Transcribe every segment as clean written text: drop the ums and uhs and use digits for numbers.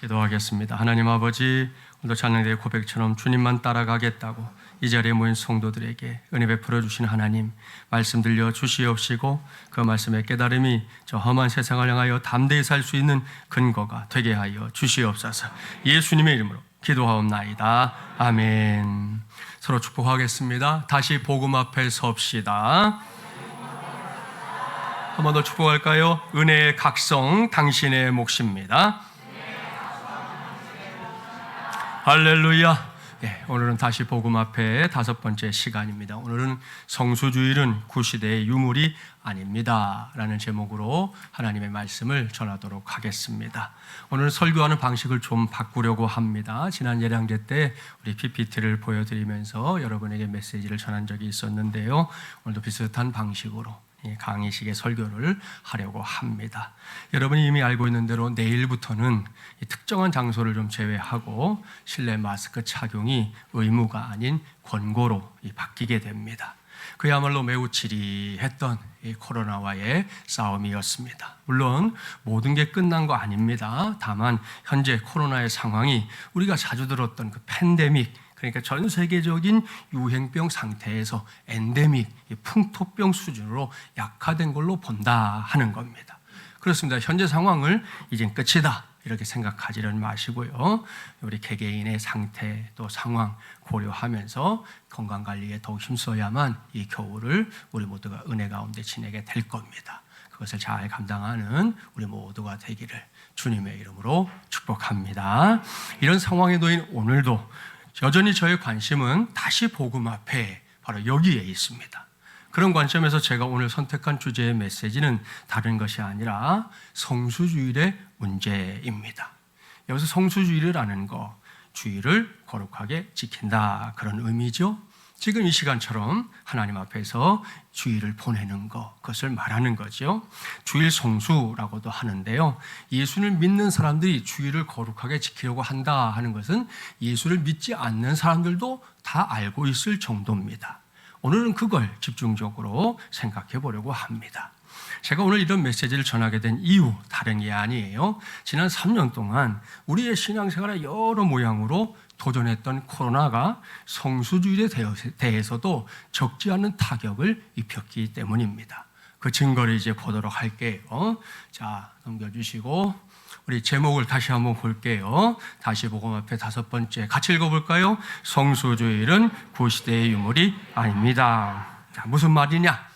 기도하겠습니다. 하나님 아버지, 오늘도 찬양대의 고백처럼 주님만 따라가겠다고 이 자리에 모인 성도들에게 은혜 베풀어 주신 하나님, 말씀 들려 주시옵시고 그 말씀의 깨달음이 저 험한 세상을 향하여 담대히 살 수 있는 근거가 되게 하여 주시옵소서. 예수님의 이름으로 기도하옵나이다. 아멘. 서로 축복하겠습니다. 다시 복음 앞에 섭시다. 한 번 더 축복할까요? 은혜의 각성 당신의 몫입니다. 할렐루야. 오늘은 다시 복음 앞에 5번째 시간입니다. 오늘은 성수주일은 구시대의 유물이 아닙니다 라는 제목으로 하나님의 말씀을 전하도록 하겠습니다. 오늘 설교하는 방식을 좀 바꾸려고 합니다. 지난 예량제 때 우리 PPT를 보여드리면서 여러분에게 메시지를 전한 적이 있었는데요, 오늘도 비슷한 방식으로 강의식의 설교를 하려고 합니다. 여러분이 이미 알고 있는 대로 내일부터는 특정한 장소를 좀 제외하고 실내 마스크 착용이 의무가 아닌 권고로 바뀌게 됩니다. 그야말로 매우 지리했던 이 코로나와의 싸움이었습니다. 물론 모든 게 끝난 거 아닙니다. 다만 현재 코로나의 상황이 우리가 자주 들었던 그 팬데믹, 그러니까 전 세계적인 유행병 상태에서 엔데믹, 풍토병 수준으로 약화된 걸로 본다 하는 겁니다. 그렇습니다. 현재 상황을 이젠 끝이다 이렇게 생각하지는 마시고요, 우리 개개인의 상태 또 상황 고려하면서 건강관리에 더욱 힘써야만 이 겨울을 우리 모두가 은혜 가운데 지내게 될 겁니다. 그것을 잘 감당하는 우리 모두가 되기를 주님의 이름으로 축복합니다. 이런 상황에 놓인 오늘도 여전히 저의 관심은 다시 복음 앞에 바로 여기에 있습니다. 그런 관점에서 제가 오늘 선택한 주제의 메시지는 다른 것이 아니라 성수주일의 문제입니다. 여기서 성수주일이라는 거, 주일을 거룩하게 지킨다 그런 의미죠. 지금 이 시간처럼 하나님 앞에서 주일을 보내는 것, 그것을 말하는 거죠. 주일 성수라고도 하는데요, 예수를 믿는 사람들이 주일을 거룩하게 지키려고 한다 하는 것은 예수를 믿지 않는 사람들도 다 알고 있을 정도입니다. 오늘은 그걸 집중적으로 생각해 보려고 합니다. 제가 오늘 이런 메시지를 전하게 된 이유 다른 게 아니에요. 지난 3년 동안 우리의 신앙생활의 여러 모양으로 도전했던 코로나가 성수주일에 대해서도 적지 않은 타격을 입혔기 때문입니다. 그 증거를 이제 보도록 할게요. 자, 넘겨주시고 우리 제목을 다시 한번 볼게요. 다시 복음 앞에 5번째 같이 읽어볼까요? 성수주일은 구시대의 유물이 아닙니다. 자, 무슨 말이냐?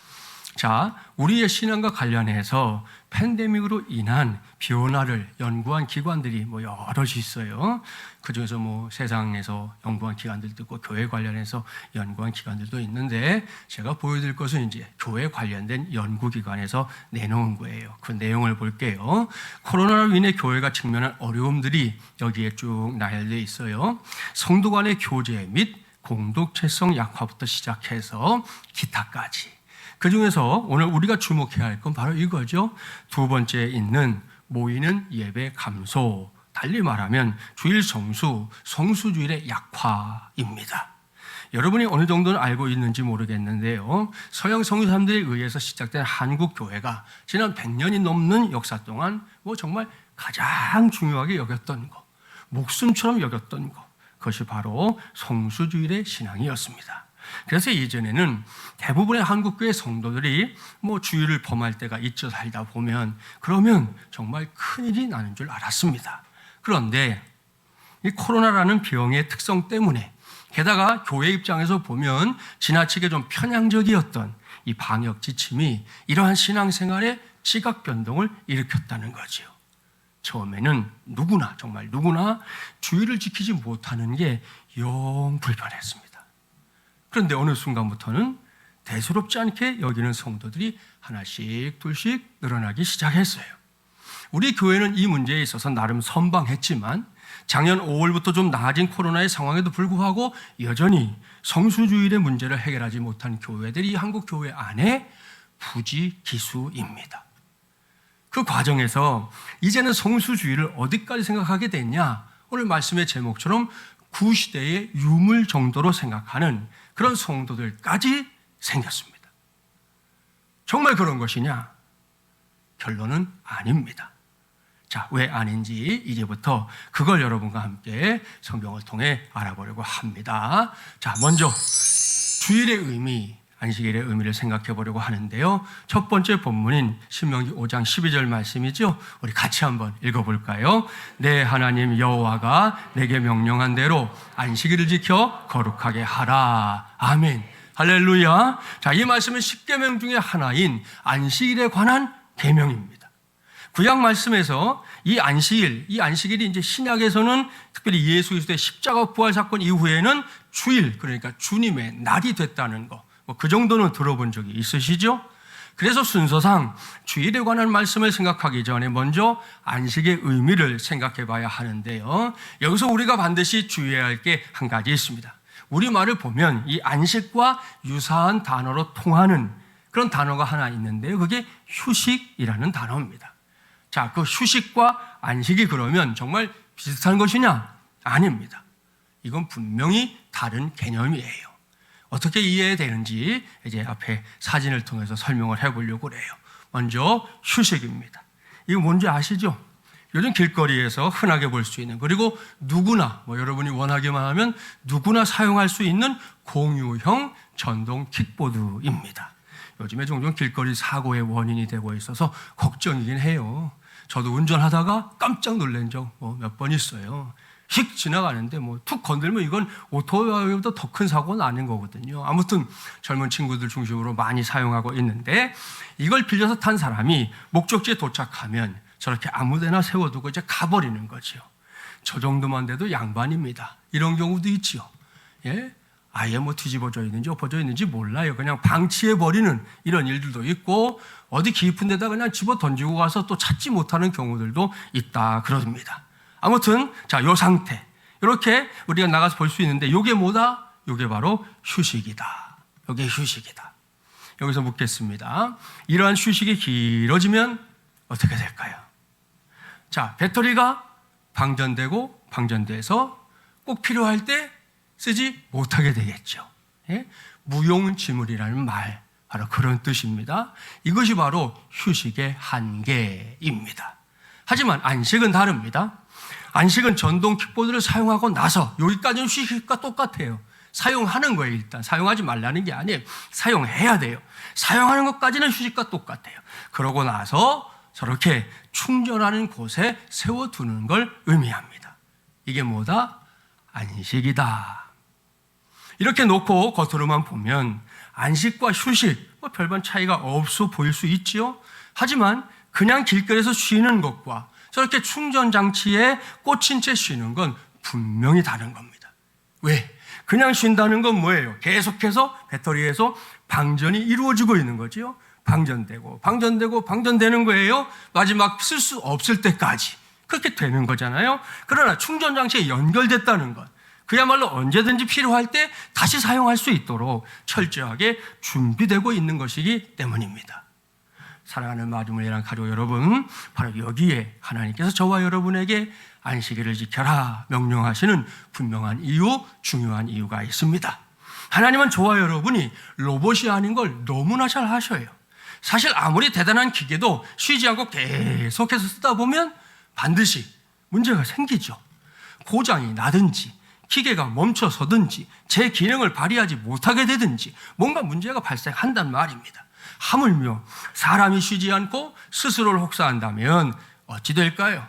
자, 우리의 신앙과 관련해서 팬데믹으로 인한 변화를 연구한 기관들이 여럿이 있어요. 그중에서 세상에서 연구한 기관들도 있고 교회 관련해서 연구한 기관들도 있는데, 제가 보여드릴 것은 이제 교회 관련된 연구기관에서 내놓은 거예요. 그 내용을 볼게요. 코로나로 인해 교회가 직면한 어려움들이 여기에 쭉 나열되어 있어요. 성도 간의 교제 및 공동체성 약화부터 시작해서 기타까지. 그 중에서 오늘 우리가 주목해야 할 건 바로 이거죠. 2번째에 있는 모이는 예배 감소, 달리 말하면 주일 성수, 성수주일의 약화입니다. 여러분이 어느 정도는 알고 있는지 모르겠는데요, 서양 성유사람들에 의해서 시작된 한국 교회가 지난 100년이 넘는 역사 동안 정말 가장 중요하게 여겼던 것, 목숨처럼 여겼던 것, 그것이 바로 성수주일의 신앙이었습니다. 그래서 예전에는 대부분의 한국교회 성도들이 주일을 범할 때가 있죠. 살다 보면. 그러면 정말 큰일이 나는 줄 알았습니다. 그런데 이 코로나라는 병의 특성 때문에, 게다가 교회 입장에서 보면 지나치게 좀 편향적이었던 이 방역 지침이 이러한 신앙생활에 시각 변동을 일으켰다는 거죠. 처음에는 누구나, 정말 누구나 주일을 지키지 못하는 게 영 불편했습니다. 그런데 어느 순간부터는 대수롭지 않게 여기는 성도들이 하나씩 둘씩 늘어나기 시작했어요. 우리 교회는 이 문제에 있어서 나름 선방했지만 작년 5월부터 좀 나아진 코로나의 상황에도 불구하고 여전히 성수주일의 문제를 해결하지 못한 교회들이 한국 교회 안에 부지기수입니다. 그 과정에서 이제는 성수주일을 어디까지 생각하게 됐냐? 오늘 말씀의 제목처럼 구시대의 유물 정도로 생각하는 그런 성도들까지 생겼습니다. 정말 그런 것이냐? 결론은 아닙니다. 자, 왜 아닌지 이제부터 그걸 여러분과 함께 성경을 통해 알아보려고 합니다. 자, 먼저 주일의 의미, 안식일의 의미를 생각해 보려고 하는데요. 첫 번째 본문인 신명기 5장 12절 말씀이죠. 우리 같이 한번 읽어볼까요? 내 하나님 여호와가 내게 명령한 대로 안식일을 지켜 거룩하게 하라. 아멘. 할렐루야. 자, 이 말씀은 십계명 중에 하나인 안식일에 관한 계명입니다. 구약 말씀에서 이 안식일이 이제 신약에서는 특별히 예수 그리스도의 십자가 부활 사건 이후에는 주일, 그러니까 주님의 날이 됐다는 거, 그 정도는 들어본 적이 있으시죠? 그래서 순서상 주일에 관한 말씀을 생각하기 전에 먼저 안식의 의미를 생각해 봐야 하는데요. 여기서 우리가 반드시 주의해야 할 게 한 가지 있습니다. 우리말을 보면 이 안식과 유사한 단어로 통하는 그런 단어가 하나 있는데요. 그게 휴식이라는 단어입니다. 자, 그 휴식과 안식이 그러면 정말 비슷한 것이냐? 아닙니다. 이건 분명히 다른 개념이에요. 어떻게 이해되는지 이제 앞에 사진을 통해서 설명을 해보려고 그래요. 먼저 휴식입니다. 이거 뭔지 아시죠? 요즘 길거리에서 흔하게 볼 수 있는, 그리고 누구나 여러분이 원하기만 하면 누구나 사용할 수 있는 공유형 전동 킥보드입니다. 요즘에 종종 길거리 사고의 원인이 되고 있어서 걱정이긴 해요. 저도 운전하다가 깜짝 놀란 적 몇 번 있어요. 휙 지나가는데 툭 건들면 이건 오토바이보다 더 큰 사고는 아닌 거거든요. 아무튼 젊은 친구들 중심으로 많이 사용하고 있는데, 이걸 빌려서 탄 사람이 목적지에 도착하면 저렇게 아무데나 세워두고 이제 가버리는 거죠. 저 정도만 돼도 양반입니다. 이런 경우도 있지요. 예? 아예 뒤집어져 있는지 엎어져 있는지 몰라요. 그냥 방치해버리는 이런 일들도 있고, 어디 깊은 데다 그냥 집어 던지고 가서 또 찾지 못하는 경우들도 있다 그럽니다. 아무튼 자, 요 상태, 이렇게 우리가 나가서 볼 수 있는데, 요게 뭐다? 요게 바로 휴식이다. 요게 휴식이다. 여기서 묻겠습니다. 이러한 휴식이 길어지면 어떻게 될까요? 자, 배터리가 방전되고 방전돼서 꼭 필요할 때 쓰지 못하게 되겠죠. 예? 무용지물이라는 말, 바로 그런 뜻입니다. 이것이 바로 휴식의 한계입니다. 하지만 안식은 다릅니다. 안식은 전동 킥보드를 사용하고 나서, 여기까지는 휴식과 똑같아요. 사용하는 거예요. 일단 사용하지 말라는 게 아니에요. 사용해야 돼요. 사용하는 것까지는 휴식과 똑같아요. 그러고 나서 저렇게 충전하는 곳에 세워두는 걸 의미합니다. 이게 뭐다? 안식이다. 이렇게 놓고 겉으로만 보면 안식과 휴식 별반 차이가 없어 보일 수 있지요. 하지만 그냥 길거리에서 쉬는 것과 저렇게 충전장치에 꽂힌 채 쉬는 건 분명히 다른 겁니다. 왜? 그냥 쉰다는 건 뭐예요? 계속해서 배터리에서 방전이 이루어지고 있는 거지요. 방전되고 방전되는 거예요. 마지막 쓸 수 없을 때까지 그렇게 되는 거잖아요. 그러나 충전장치에 연결됐다는 것, 그야말로 언제든지 필요할 때 다시 사용할 수 있도록 철저하게 준비되고 있는 것이기 때문입니다. 사랑하는 마주물이랑 가족 여러분, 바로 여기에 하나님께서 저와 여러분에게 안식일을 지켜라 명령하시는 분명한 이유, 중요한 이유가 있습니다. 하나님은 저와 여러분이 로봇이 아닌 걸 너무나 잘 아셔요. 사실 아무리 대단한 기계도 쉬지 않고 계속해서 쓰다 보면 반드시 문제가 생기죠. 고장이 나든지 기계가 멈춰서든지 제 기능을 발휘하지 못하게 되든지 뭔가 문제가 발생한단 말입니다. 하물며 사람이 쉬지 않고 스스로를 혹사한다면 어찌 될까요?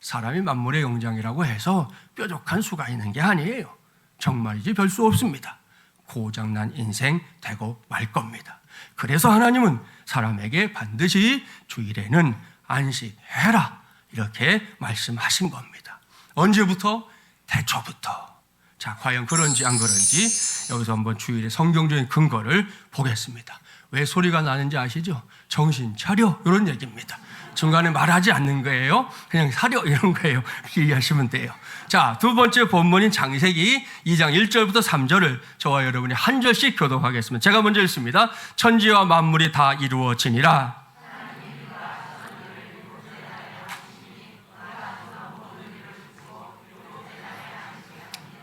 사람이 만물의 영장이라고 해서 뾰족한 수가 있는 게 아니에요. 정말이지 별 수 없습니다. 고장난 인생 되고 말 겁니다. 그래서 하나님은 사람에게 반드시 주일에는 안식해라 이렇게 말씀하신 겁니다. 언제부터? 태초부터. 자, 과연 그런지 안 그런지 여기서 한번 주일의 성경적인 근거를 보겠습니다. 왜 소리가 나는지 아시죠? 정신 차려, 이런 얘기입니다. 중간에 말하지 않는 거예요. 그냥 사려, 이런 거예요. 이렇게 이해하시면 돼요. 자, 두 번째 본문인 창세기 2장 1절부터 3절을 저와 여러분이 한 절씩 교독하겠습니다. 제가 먼저 읽습니다. 천지와 만물이 다 이루어지니라.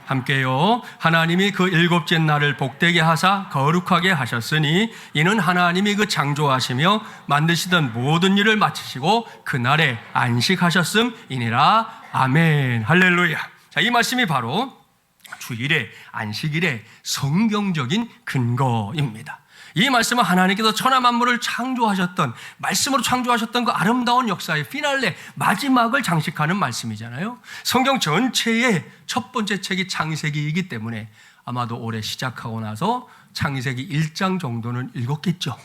함께요. 하나님이 그 일곱째 날을 복되게 하사 거룩하게 하셨으니 이는 하나님이 그 창조하시며 만드시던 모든 일을 마치시고 그날에 안식하셨음이니라. 아멘. 할렐루야. 자, 이 말씀이 바로 주일의 안식일의 성경적인 근거입니다. 이 말씀은 하나님께서 천하 만물을 창조하셨던, 말씀으로 창조하셨던 그 아름다운 역사의 피날레, 마지막을 장식하는 말씀이잖아요. 성경 전체의 첫 번째 책이 창세기이기 때문에 아마도 올해 시작하고 나서 창세기 1장 정도는 읽었겠죠.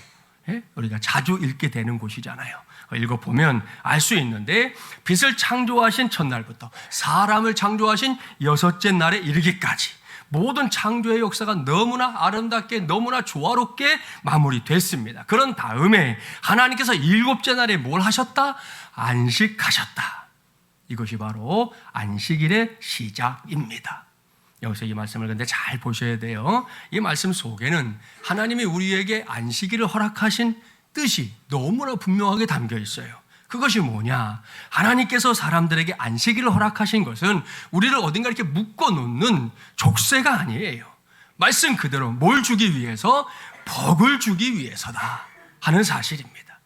예? 우리가 자주 읽게 되는 곳이잖아요. 읽어보면 알 수 있는데, 빛을 창조하신 첫날부터 사람을 창조하신 여섯째 날에 이르기까지 모든 창조의 역사가 너무나 아름답게, 너무나 조화롭게 마무리됐습니다. 그런 다음에 하나님께서 일곱째 날에 뭘 하셨다? 안식하셨다. 이것이 바로 안식일의 시작입니다. 여기서 이 말씀을 근데 잘 보셔야 돼요. 이 말씀 속에는 하나님이 우리에게 안식일을 허락하신 뜻이 너무나 분명하게 담겨 있어요. 그것이 뭐냐? 하나님께서 사람들에게 안식일을 허락하신 것은 우리를 어딘가 이렇게 묶어놓는 족쇄가 아니에요. 말씀 그대로 뭘 주기 위해서? 복을 주기 위해서다 하는 사실입니다.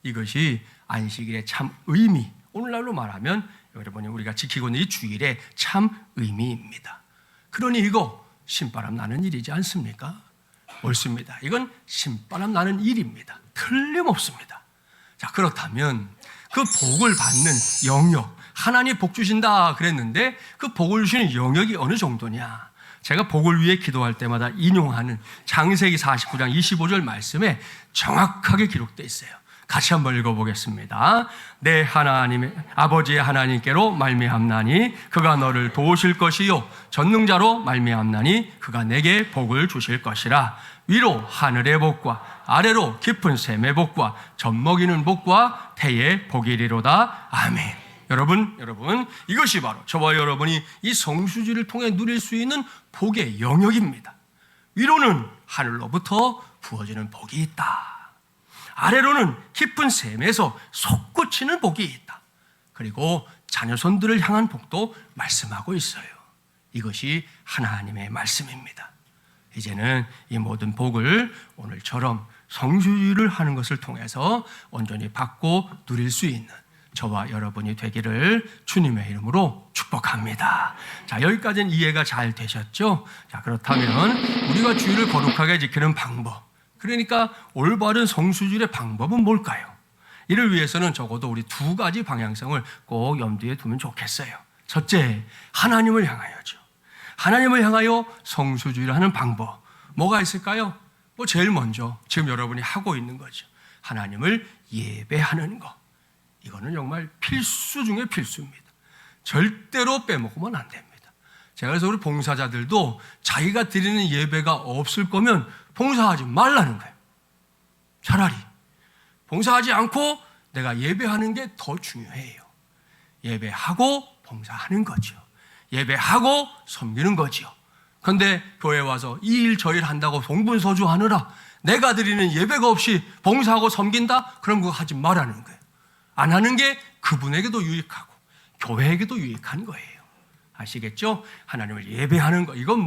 이것이 안식일의 참 의미, 오늘날로 말하면 여러분이 우리가 지키고 있는 이 주일의 참 의미입니다. 그러니 이거 신바람 나는 일이지 않습니까? 옳습니다. 이건 신바람 나는 일입니다. 틀림없습니다. 자, 그렇다면 그 복을 받는 영역, 하나님 복 주신다 그랬는데 그 복을 주시는 영역이 어느 정도냐? 제가 복을 위해 기도할 때마다 인용하는 창세기 49장 25절 말씀에 정확하게 기록되어 있어요. 같이 한번 읽어보겠습니다. 내 하나님의 아버지의 하나님께로 말미암나니 그가 너를 도우실 것이요 전능자로 말미암나니 그가 내게 복을 주실 것이라. 위로 하늘의 복과 아래로 깊은 샘의 복과 젖먹이는 복과 태의 복이리로다. 아멘. 여러분, 이것이 바로 저와 여러분이 이 성수주를 통해 누릴 수 있는 복의 영역입니다. 위로는 하늘로부터 부어지는 복이 있다. 아래로는 깊은 샘에서 솟구치는 복이 있다. 그리고 자녀손들을 향한 복도 말씀하고 있어요. 이것이 하나님의 말씀입니다. 이제는 이 모든 복을 오늘처럼 성수주의를 하는 것을 통해서 온전히 받고 누릴 수 있는 저와 여러분이 되기를 주님의 이름으로 축복합니다. 자, 여기까지는 이해가 잘 되셨죠? 자, 그렇다면 우리가 주일을 거룩하게 지키는 방법, 그러니까 올바른 성수주일의 방법은 뭘까요? 이를 위해서는 적어도 우리 두 가지 방향성을 꼭 염두에 두면 좋겠어요. 첫째, 하나님을 향하여죠. 하나님을 향하여 성수주의를 하는 방법, 뭐가 있을까요? 제일 먼저 지금 여러분이 하고 있는 거죠. 하나님을 예배하는 것. 이거는 정말 필수 중에 필수입니다. 절대로 빼먹으면 안 됩니다. 제가 그래서 우리 봉사자들도 자기가 드리는 예배가 없을 거면 봉사하지 말라는 거예요. 차라리 봉사하지 않고 내가 예배하는 게 더 중요해요. 예배하고 봉사하는 거죠. 예배하고 섬기는 거죠. 그런데 교회 와서 이 일 저 일 한다고 동분서주 하느라 내가 드리는 예배가 없이 봉사하고 섬긴다? 그런 거 하지 말라는 거예요. 안 하는 게 그분에게도 유익하고 교회에게도 유익한 거예요. 아시겠죠? 하나님을 예배하는 거, 이건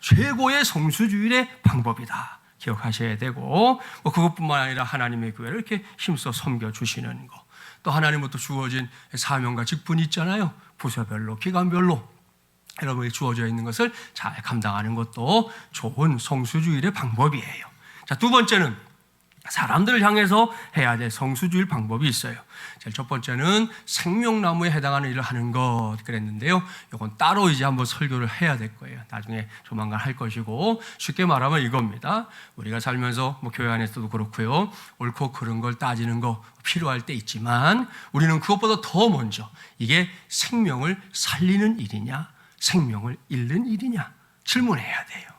최고의 성수주일의 방법이다. 기억하셔야 되고, 그것뿐만 아니라 하나님의 교회를 이렇게 힘써 섬겨주시는 거. 또 하나님부터 주어진 사명과 직분이 있잖아요. 부서별로, 기관별로 여러분이 주어져 있는 것을 잘 감당하는 것도 좋은 성수주일의 방법이에요. 자, 두 번째는 사람들을 향해서 해야 될 성수주일 방법이 있어요. 제일 첫 번째는 생명나무에 해당하는 일을 하는 것 그랬는데요. 이건 따로 이제 한번 설교를 해야 될 거예요. 나중에 조만간 할 것이고, 쉽게 말하면 이겁니다. 우리가 살면서 교회 안에서도 그렇고요. 옳고 그른 걸 따지는 거 필요할 때 있지만 우리는 그것보다 더 먼저 이게 생명을 살리는 일이냐, 생명을 잃는 일이냐 질문해야 돼요.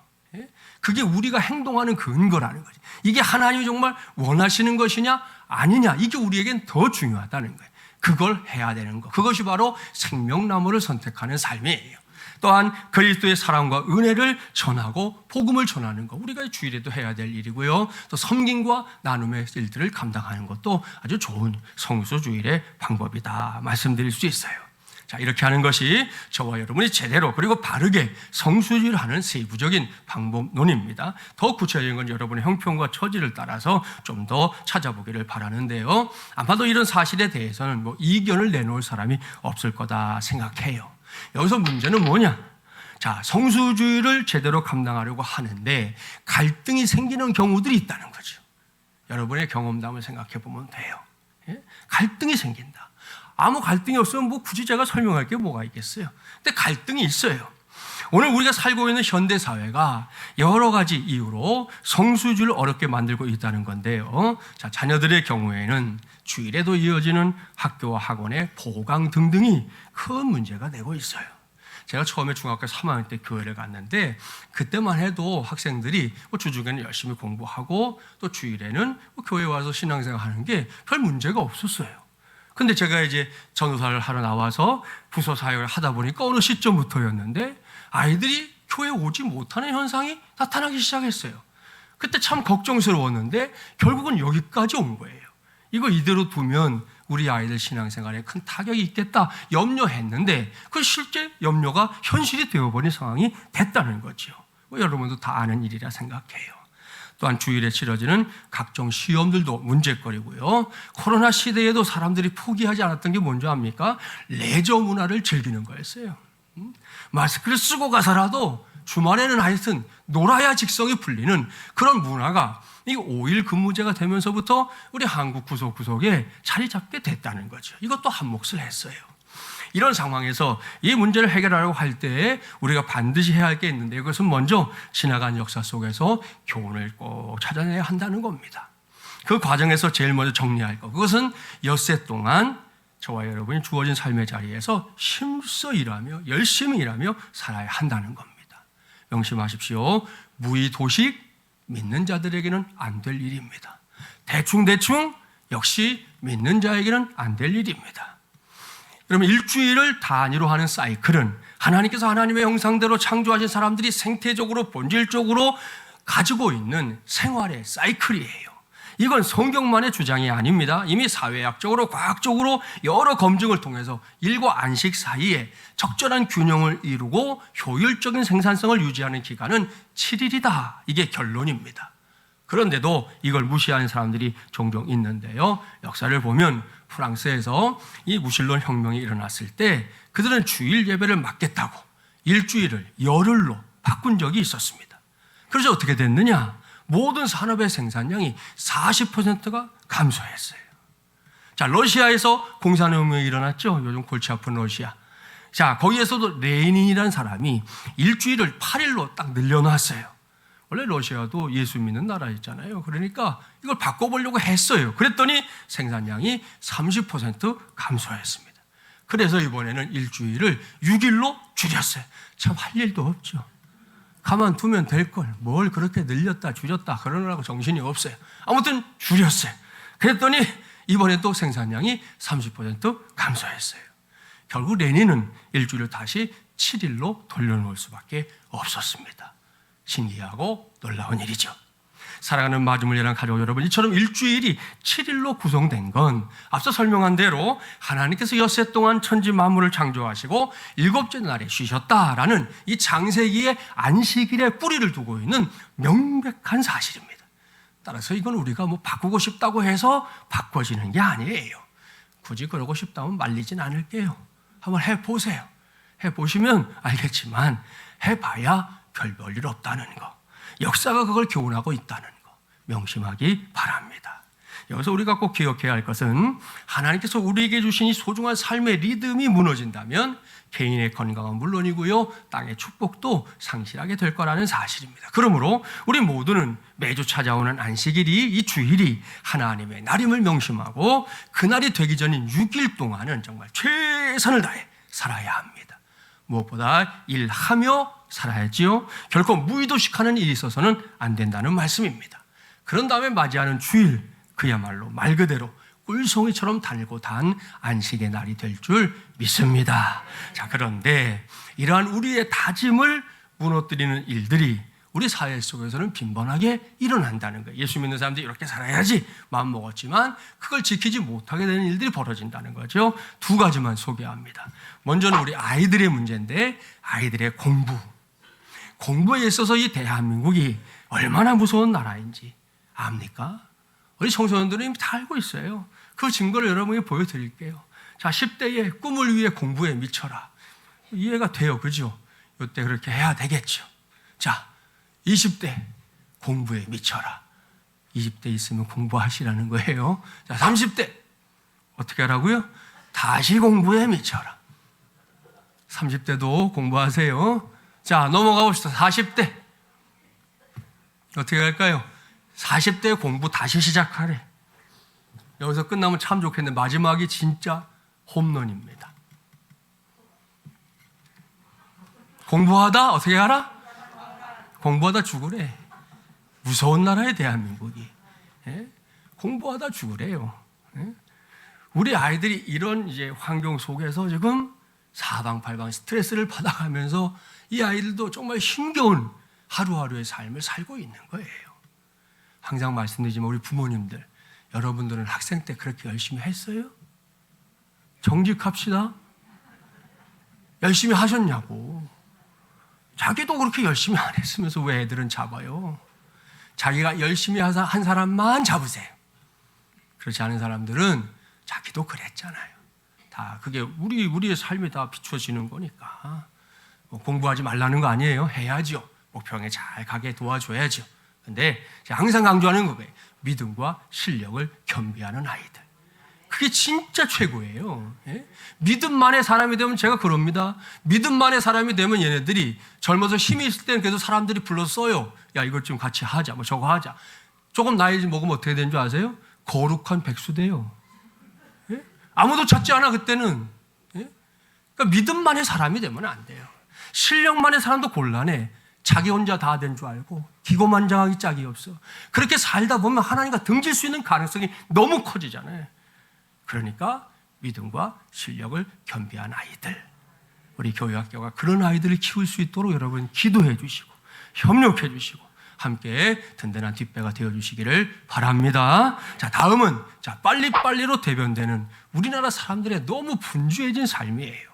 그게 우리가 행동하는 근거라는 거죠. 이게 하나님이 정말 원하시는 것이냐 아니냐, 이게 우리에겐 더 중요하다는 거예요. 그걸 해야 되는 것, 그것이 바로 생명나무를 선택하는 삶이에요. 또한 그리스도의 사랑과 은혜를 전하고 복음을 전하는 것, 우리가 주일에도 해야 될 일이고요. 또 섬김과 나눔의 일들을 감당하는 것도 아주 좋은 성수주일의 방법이다 말씀드릴 수 있어요. 자, 이렇게 하는 것이 저와 여러분이 제대로 그리고 바르게 성수주의를 하는 세부적인 방법론입니다. 더 구체적인 건 여러분의 형편과 처지를 따라서 좀 더 찾아보기를 바라는데요. 아마도 이런 사실에 대해서는 이견을 내놓을 사람이 없을 거다 생각해요. 여기서 문제는 뭐냐? 자, 성수주의를 제대로 감당하려고 하는데 갈등이 생기는 경우들이 있다는 거죠. 여러분의 경험담을 생각해 보면 돼요. 예? 갈등이 생긴다. 아무 갈등이 없으면 굳이 제가 설명할 게 뭐가 있겠어요. 근데 갈등이 있어요. 오늘 우리가 살고 있는 현대 사회가 여러 가지 이유로 성수주의를 어렵게 만들고 있다는 건데요. 자, 자녀들의 경우에는 주일에도 이어지는 학교와 학원의 보강 등등이 큰 문제가 되고 있어요. 제가 처음에 중학교 3학년 때 교회를 갔는데 그때만 해도 학생들이 주중에는 열심히 공부하고 또 주일에는 교회 와서 신앙생활 하는 게 별 문제가 없었어요. 근데 제가 이제 전도사를 하러 나와서 부서 사역을 하다 보니까 어느 시점부터였는데 아이들이 교회에 오지 못하는 현상이 나타나기 시작했어요. 그때 참 걱정스러웠는데 결국은 여기까지 온 거예요. 이거 이대로 두면 우리 아이들 신앙생활에 큰 타격이 있겠다 염려했는데 그 실제 염려가 현실이 되어버린 상황이 됐다는 거죠. 여러분도 다 아는 일이라 생각해요. 또한 주일에 치러지는 각종 시험들도 문제거리고요. 코로나 시대에도 사람들이 포기하지 않았던 게 뭔지 압니까? 레저 문화를 즐기는 거였어요. 마스크를 쓰고 가서라도 주말에는 하여튼 놀아야 직성이 풀리는 그런 문화가 이 5일 근무제가 되면서부터 우리 한국 구석구석에 자리 잡게 됐다는 거죠. 이것도 한 몫을 했어요. 이런 상황에서 이 문제를 해결하려고 할 때 우리가 반드시 해야 할 게 있는데 이것은 먼저 지나간 역사 속에서 교훈을 꼭 찾아내야 한다는 겁니다. 그 과정에서 제일 먼저 정리할 것, 그것은 엿새 동안 저와 여러분이 주어진 삶의 자리에서 힘써 일하며 열심히 일하며 살아야 한다는 겁니다. 명심하십시오. 무의도식 믿는 자들에게는 안 될 일입니다. 대충대충 역시 믿는 자에게는 안 될 일입니다. 그러면 일주일을 단위로 하는 사이클은 하나님께서 하나님의 형상대로 창조하신 사람들이 생태적으로 본질적으로 가지고 있는 생활의 사이클이에요. 이건 성경만의 주장이 아닙니다. 이미 사회학적으로 과학적으로 여러 검증을 통해서 일과 안식 사이에 적절한 균형을 이루고 효율적인 생산성을 유지하는 기간은 7일이다. 이게 결론입니다. 그런데도 이걸 무시하는 사람들이 종종 있는데요. 역사를 보면 프랑스에서 이 무신론 혁명이 일어났을 때 그들은 주일 예배를 막겠다고 일주일을 열흘로 바꾼 적이 있었습니다. 그래서 어떻게 됐느냐? 모든 산업의 생산량이 40%가 감소했어요. 자, 러시아에서 공산혁명이 일어났죠. 요즘 골치 아픈 러시아. 자, 거기에서도 레닌이라는 사람이 일주일을 8일로 딱 늘려놨어요. 원래 러시아도 예수 믿는 나라였잖아요. 그러니까 이걸 바꿔보려고 했어요. 그랬더니 생산량이 30% 감소했습니다. 그래서 이번에는 일주일을 6일로 줄였어요. 참 할 일도 없죠. 가만두면 될걸 뭘 그렇게 늘렸다 줄였다 그러느라고 정신이 없어요. 아무튼 줄였어요. 그랬더니 이번에 또 생산량이 30% 감소했어요. 결국 레닌은 일주일을 다시 7일로 돌려놓을 수밖에 없었습니다. 신기하고 놀라운 일이죠. 사랑하는 마중물 예랑 가족 여러분, 이처럼 일주일이 7일로 구성된 건 앞서 설명한 대로 하나님께서 엿새 동안 천지 만물을 창조하시고 일곱째 날에 쉬셨다라는 이 창세기의 안식일에 뿌리를 두고 있는 명백한 사실입니다. 따라서 이건 우리가 바꾸고 싶다고 해서 바꿔지는 게 아니에요. 굳이 그러고 싶다면 말리진 않을게요. 한번 해보세요. 해보시면 알겠지만 해봐야 별 볼 일 없다는 거, 역사가 그걸 교훈하고 있다는 거 명심하기 바랍니다. 여기서 우리가 꼭 기억해야 할 것은 하나님께서 우리에게 주신 이 소중한 삶의 리듬이 무너진다면 개인의 건강은 물론이고요, 땅의 축복도 상실하게 될 거라는 사실입니다. 그러므로 우리 모두는 매주 찾아오는 안식일이, 이 주일이 하나님의 날임을 명심하고 그날이 되기 전인 6일 동안은 정말 최선을 다해 살아야 합니다. 무엇보다 일하며 살아야지요. 결코 무의도식하는 일이 있어서는 안 된다는 말씀입니다. 그런 다음에 맞이하는 주일, 그야말로 말 그대로 꿀송이처럼 달고 단 안식의 날이 될 줄 믿습니다. 자, 그런데 이러한 우리의 다짐을 무너뜨리는 일들이 우리 사회 속에서는 빈번하게 일어난다는 거예요. 예수 믿는 사람들이 이렇게 살아야지 마음먹었지만 그걸 지키지 못하게 되는 일들이 벌어진다는 거죠. 두 가지만 소개합니다. 먼저는 우리 아이들의 문제인데 아이들의 공부에 있어서 이 대한민국이 얼마나 무서운 나라인지 압니까? 우리 청소년들은 이미 다 알고 있어요. 그 증거를 여러분에게 보여드릴게요. 자, 10대의 꿈을 위해 공부에 미쳐라. 이해가 돼요. 그죠? 이때 그렇게 해야 되겠죠. 자, 20대 공부에 미쳐라. 20대 있으면 공부하시라는 거예요. 자, 30대 어떻게 하라고요? 다시 공부에 미쳐라. 30대도 공부하세요. 자, 넘어가 봅시다. 40대 어떻게 할까요? 40대 공부 다시 시작하래. 여기서 끝나면 참 좋겠는데 마지막이 진짜 홈런입니다. 공부하다 어떻게 하라? 공부하다 죽으래. 무서운 나라에 대한민국이. 예? 공부하다 죽으래요. 예? 우리 아이들이 이런 이제 환경 속에서 지금 사방팔방 스트레스를 받아가면서 이 아이들도 정말 힘겨운 하루하루의 삶을 살고 있는 거예요. 항상 말씀드리지만 우리 부모님들, 여러분들은 학생 때 그렇게 열심히 했어요? 정직합시다. 열심히 하셨냐고. 자기도 그렇게 열심히 안 했으면서 왜 애들은 잡아요? 자기가 열심히 한 사람만 잡으세요. 그렇지 않은 사람들은 자기도 그랬잖아요. 다 그게 우리의 삶에 다 비춰지는 거니까. 공부하지 말라는 거 아니에요. 해야죠. 목표에 잘 가게 도와줘야죠. 근데 제가 항상 강조하는 거예요. 믿음과 실력을 겸비하는 아이들. 그게 진짜 최고예요. 예? 믿음만의 사람이 되면 제가 그럽니다. 믿음만의 사람이 되면 얘네들이 젊어서 힘이 있을 때는 그래도 사람들이 불러서 써요. 야, 이것 좀 같이 하자. 뭐 저거 하자. 조금 나이 먹으면 어떻게 되는 줄 아세요? 거룩한 백수 돼요. 예? 아무도 찾지 않아 그때는. 예? 그러니까 믿음만의 사람이 되면 안 돼요. 실력만의 사람도 곤란해. 자기 혼자 다 된 줄 알고 기고만장하기 짝이 없어. 그렇게 살다 보면 하나님과 등질 수 있는 가능성이 너무 커지잖아요. 그러니까 믿음과 실력을 겸비한 아이들, 우리 교회학교가 그런 아이들을 키울 수 있도록 여러분 기도해 주시고 협력해 주시고 함께 든든한 뒷배가 되어 주시기를 바랍니다. 자, 다음은 빨리빨리로 대변되는 우리나라 사람들의 너무 분주해진 삶이에요.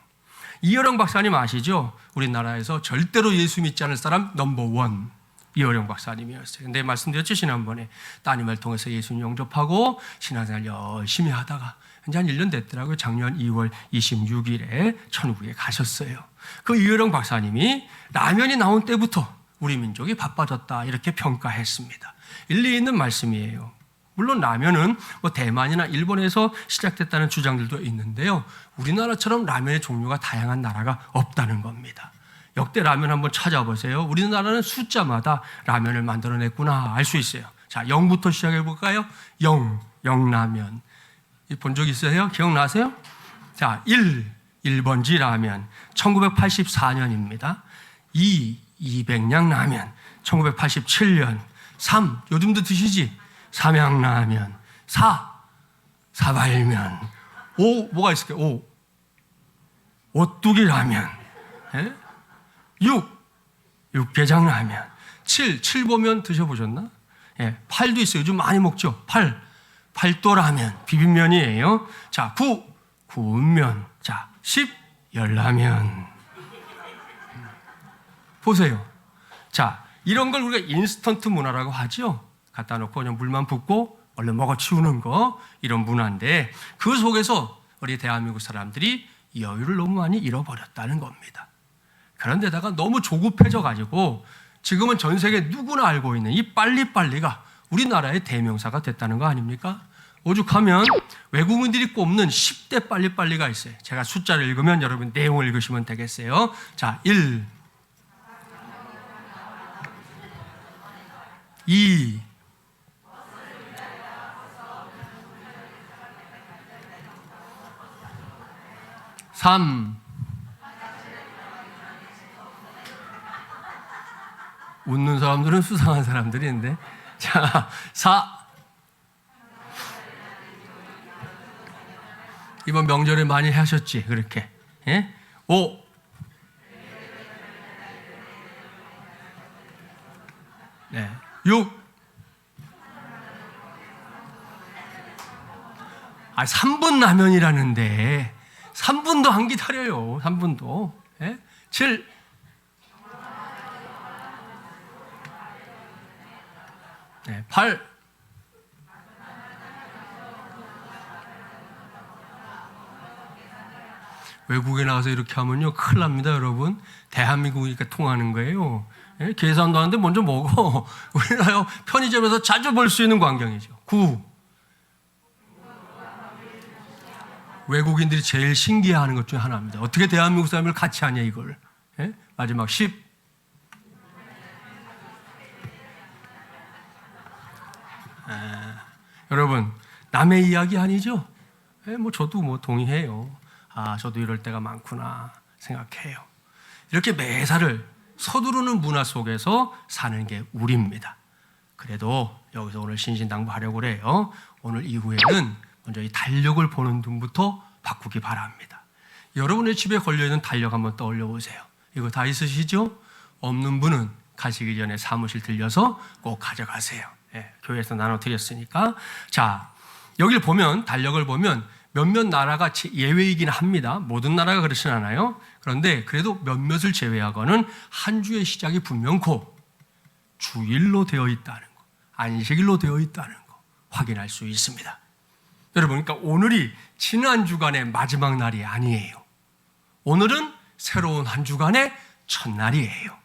이어령 박사님 아시죠? 우리나라에서 절대로 예수 믿지 않을 사람 넘버1 이어령 박사님이었어요. 근데 말씀드렸죠, 지난번에 따님을 통해서 예수님 영접하고 신앙생활 열심히 하다가 이제 한 1년 됐더라고요. 작년 2월 26일에 천국에 가셨어요. 그 이어령 박사님이 라면이 나온 때부터 우리 민족이 바빠졌다 이렇게 평가했습니다. 일리 있는 말씀이에요. 물론 라면은 뭐 대만이나 일본에서 시작됐다는 주장들도 있는데요. 우리나라처럼 라면의 종류가 다양한 나라가 없다는 겁니다. 역대 라면 한번 찾아보세요. 우리나라는 숫자마다 라면을 만들어냈구나 알 수 있어요. 자, 0부터 시작해 볼까요? 영라면. 본 적 있으세요? 기억나세요? 자, 1번지 라면 1984년입니다. 200냥 라면 1987년. 3, 요즘도 드시지? 삼양라면. 4, 사발면. 5, 뭐가 있을까요? 5, 오뚜기 라면. 6, 육개장 라면. 7 보면 드셔보셨나? 8도 있어요. 요즘 많이 먹죠? 8도 라면, 비빔면이에요. 자, 9, 구운 면. 자, 10, 열라면. 보세요. 자, 이런 걸 우리가 인스턴트 문화라고 하죠. 갖다 놓고 그냥 물만 붓고 얼른 먹어 치우는 거, 이런 문화인데 그 속에서 우리 대한민국 사람들이 여유를 너무 많이 잃어버렸다는 겁니다. 그런데다가 너무 조급해져 가지고 지금은 전 세계 누구나 알고 있는 이 빨리빨리가 우리나라의 대명사가 됐다는 거 아닙니까? 오죽하면 외국인들이 꼽는 10대 빨리빨리가 있어요. 제가 숫자를 읽으면 여러분 내용을 읽으시면 되겠어요. 자, 1, 2, 3, 웃는 사람들은 수상한 사람들인데. 자, 4, 이번 명절에 많이 하셨지 그렇게. 5, 3분 라면이라는데 3분도 안 기다려요. 3분도. 7. 네, 8. 외국에 나가서 이렇게 하면요 큰일 납니다, 여러분. 대한민국이니까 통하는 거예요. 계산도 하는데 먼저 먹어. 우리나라 편의점에서 자주 볼 수 있는 광경이죠. 9. 외국인들이 제일 신기해하는 것 중에 하나입니다. 어떻게 대한민국 사람을 같이 하냐 이걸. 마지막 10. 여러분 남의 이야기 아니죠? 저도 동의해요. 저도 이럴 때가 많구나 생각해요. 이렇게 매사를 서두르는 문화 속에서 사는 게 우리입니다. 그래도 여기서 오늘 신신당부하려고 그래요. 오늘 이후에는 먼저 이 달력을 보는 눈부터 바꾸기 바랍니다. 여러분의 집에 걸려있는 달력 한번 떠올려 보세요. 이거 다 있으시죠? 없는 분은 가시기 전에 사무실 들려서 꼭 가져가세요. 교회에서 나눠드렸으니까. 자, 여기를 보면 달력을 보면 몇몇 나라가 예외이긴 합니다. 모든 나라가 그렇진 않아요. 그런데 그래도 몇몇을 제외하고는 한 주의 시작이 분명코 주일로 되어 있다는 거, 안식일로 되어 있다는 거 확인할 수 있습니다. 여러분, 그러니까 오늘이 지난 주간의 마지막 날이 아니에요. 오늘은 새로운 한 주간의 첫날이에요.